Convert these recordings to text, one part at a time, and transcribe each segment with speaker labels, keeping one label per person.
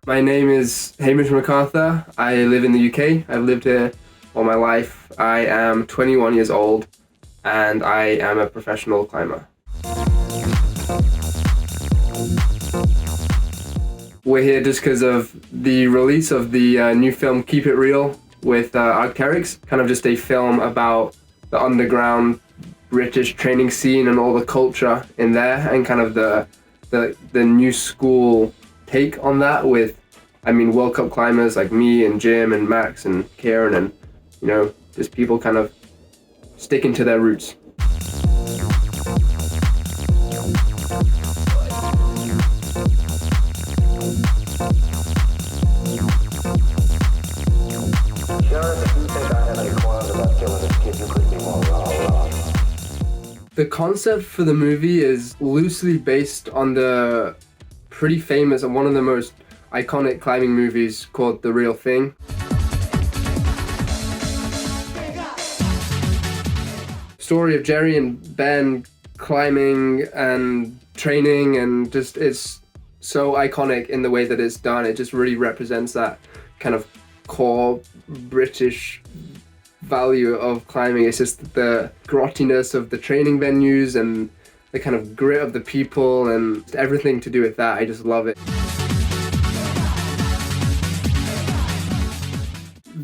Speaker 1: My name is Hamish McArthur. I live in the UK. I've lived here all my life. I am 21 years old and I am a professional climber. We're here just because of the release of the new film Keep It Real with Arc'teryx, kind of just a film about the underground British training scene and all the culture in there, and kind of the new school take on that with, World Cup climbers like me and Jim and Max and Kieran and, just people kind of sticking to their roots. The concept for the movie is loosely based on the pretty famous and one of the most iconic climbing movies called The Real Thing. Story of Jerry and Ben climbing and training, and just it's so iconic in the way that it's done. It just really represents that kind of core British value of climbing. It's just the grottiness of the training venues and the kind of grit of the people and everything to do with that. I just love it.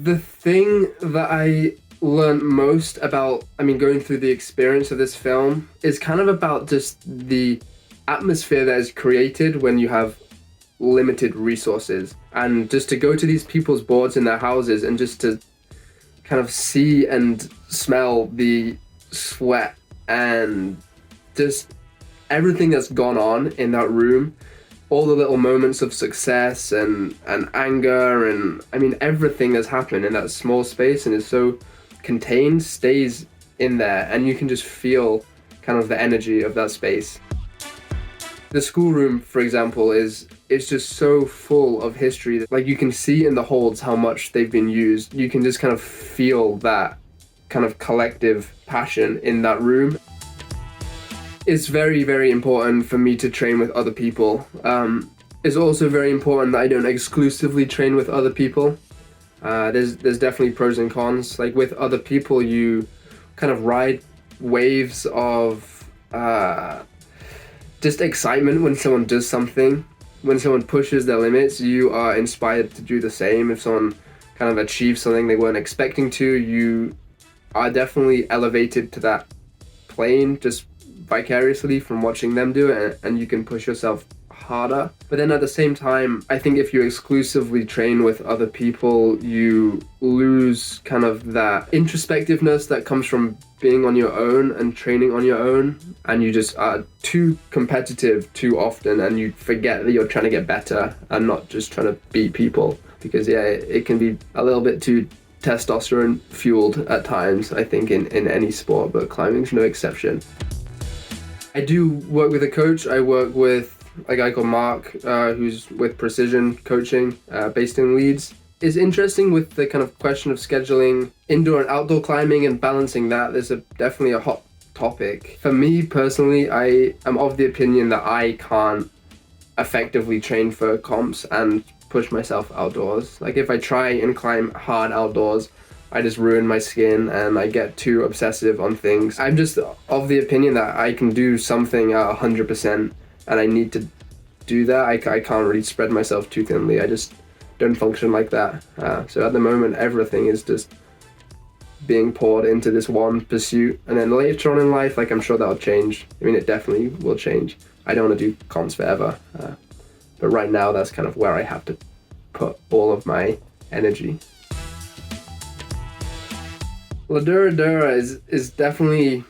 Speaker 1: The thing that I learned most about, going through the experience of this film is kind of about just the atmosphere that is created when you have limited resources, and just to go to these people's boards in their houses and just to kind of see and smell the sweat and just everything that's gone on in that room, all the little moments of success and anger and everything that's happened in that small space and is so contained stays in there, and you can just feel kind of the energy of that space. The schoolroom, for example, is just so full of history. Like, you can see in the holds how much they've been used. You can just kind of feel that kind of collective passion in that room. It's very, very important for me to train with other people. It's also very important that I don't exclusively train with other people. There's definitely pros and cons. Like, with other people, you kind of ride waves of just excitement when someone does something. When someone pushes their limits, you are inspired to do the same. If someone kind of achieves something they weren't expecting to, you are definitely elevated to that plane just vicariously from watching them do it, and you can push yourself harder. But then at the same time, I think if you exclusively train with other people, you lose kind of that introspectiveness that comes from being on your own and training on your own, and you just are too competitive too often, and you forget that you're trying to get better and not just trying to beat people, because it can be a little bit too testosterone fueled at times, I think, in any sport, but climbing's no exception. I do work with a coach. I work with a guy called Mark, who's with Precision Coaching, based in Leeds. It's interesting with the kind of question of scheduling indoor and outdoor climbing and balancing that. There's definitely a hot topic. For me personally, I am of the opinion that I can't effectively train for comps and push myself outdoors. Like, if I try and climb hard outdoors, I just ruin my skin and I get too obsessive on things. I'm just of the opinion that I can do something at 100%, and I need to do that. I can't really spread myself too thinly. I just don't function like that. So at the moment, everything is just being poured into this one pursuit. And then later on in life, I'm sure that'll change. It definitely will change. I don't want to do comps forever. But right now, that's kind of where I have to put all of my energy. Ladura Dura is definitely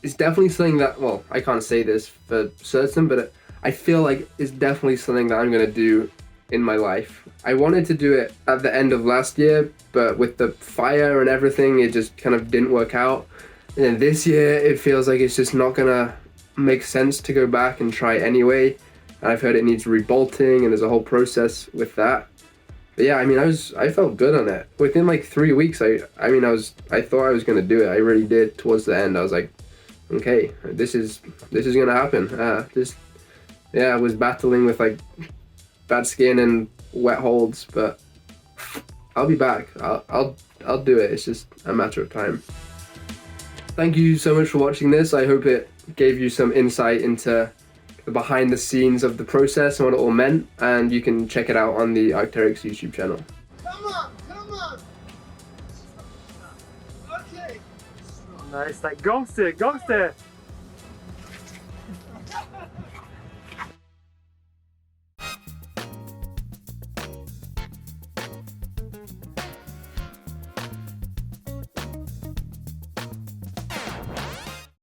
Speaker 1: something that, well, I can't say this for certain, but I feel like it's definitely something that I'm going to do in my life. I wanted to do it at the end of last year, but with the fire and everything, it just kind of didn't work out. And then this year, it feels like it's just not going to make sense to go back and try anyway. And I've heard it needs rebolting, and there's a whole process with that. But yeah, I felt good on it. Within 3 weeks, I thought I was going to do it. I really did. Towards the end, I was like, okay, this is going to happen. I was battling with bad skin and wet holds, but I'll be back. I'll do it. It's just a matter of time. Thank you so much for watching this. I hope it gave you some insight into the behind the scenes of the process and what it all meant, and you can check it out on the Arc'teryx YouTube channel.
Speaker 2: Come on! Okay.
Speaker 3: Nice, like gangster.